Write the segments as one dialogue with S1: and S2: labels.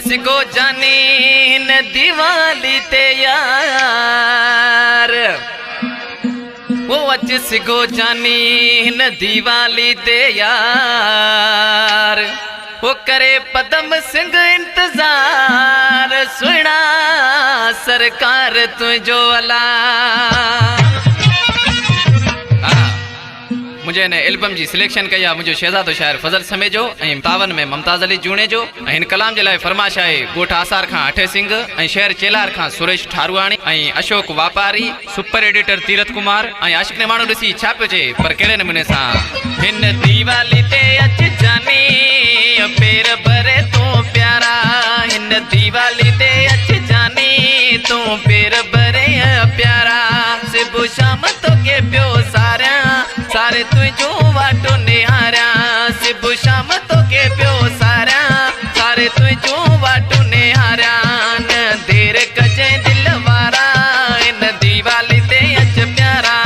S1: सिगो जानी न दिवाली ते यार, वो अच सिगो जानी न दिवाली ते यार, वो करे पदम सिंह इंतजार, सुना सरकार तुझो अला। मुझे ने एल्बम जी सिलेक्शन कया मुझे शहजादो शायर फजल समेजो ऐं तावन में मुमताज अली जूणे जो ऐं हिन कलाम जे लाइ फरमाश आहे गोठ आसार खां अठे सिंह ऐं शहर चेलार खां सुरेश ठारुआणी ऐं अशोक वापारी, सुपर एडिटर तीरथ कुमार ऐं आशिक ने माण्हू ॾिसी छा पियो चए पर कहिड़े नमूने सां। हिन दीवाली ते अच जानी पेर भरे तूं प्यारा, हिन दीवाली ते अच जानी तूं पेर भरे प्यारा, सुबह शाम तोखे पियो सारिया सारे तुझो वाटो निहारिया, सुबह शाम तोखे पियो सारिया सारे तुझो वाटो निहारिया, न देर कजे दिल वारा इन दीवाली ते अच प्यारा।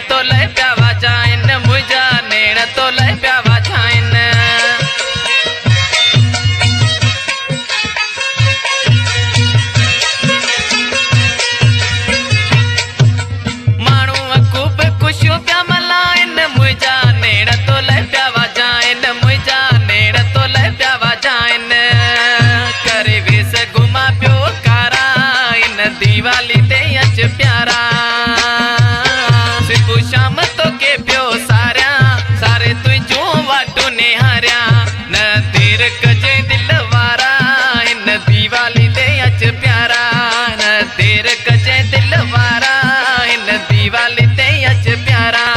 S1: तो ले प्यावा जाइन मुझा नेण तो ले प्यावा जाइन, माण्हू खूब खुशियों प्या मल्हाइन मुझा नेण तो ले प्यावा जाइन, मुझा नेण तो ले प्यावा जाइन, करे वेस घुमा पियो कारा इन दीवाली ते अच प्यारा, शाम तो के पियो सारिया सारे तुझो वाटो निहारिया, न देर कजे दिल वारा इन दीवाली ते अच प्यारा, न देर कजे दिल वारा इन दीवाली ते अच प्यारा।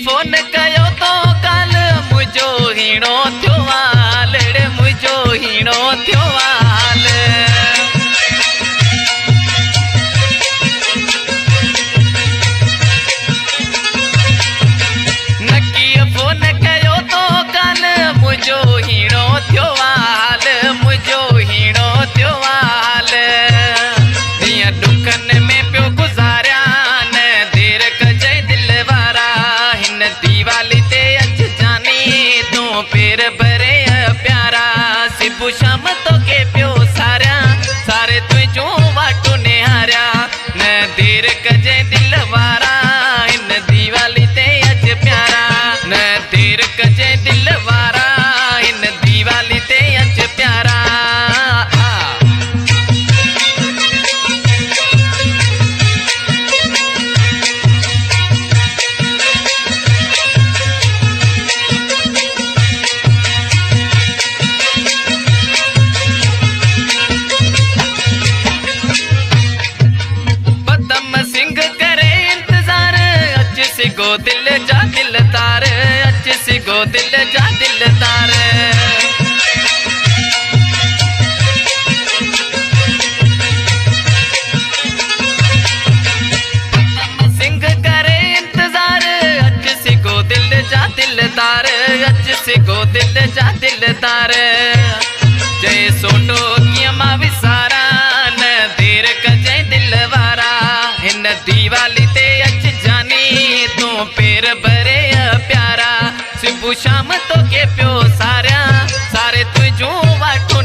S1: फोन कयो तो कल मुझो हीणो थियो हाल रे, मुझो हीणो थियो हाल, नकी फोन कयो तो कल मुझो हीणो थियो हाल, मुझो हीणो थियो हाल, दिया दुखन में पियो गुजारिया न देर कजे दिल वारा, दीवाली ते अच जानी तू पेर भरे प्यारा, सुबह शाम तोखे पियो सारिया सारे तुझो वाटो निहारिया, न देर कजे दिल वारा इन दीवाली ते अच प्यारा, न देर कजे दिल वारा इन दीवाली ते अच प्यारा। सिगो दिल जा दिल तार, अच सिगो दिल जा दिल तार, सिंह करे इंतजार, अच सिगो दिल जा दिल तार, अच सिगो दिल जा दिल तार, जय सोटो किया मां विसारा न देर कजे दिल वारा, हिन दीवाली ते अच जानी तू पेर भरे प्यारा, सुबह शाम तो के पियो सारिया सारे तुझो वाटो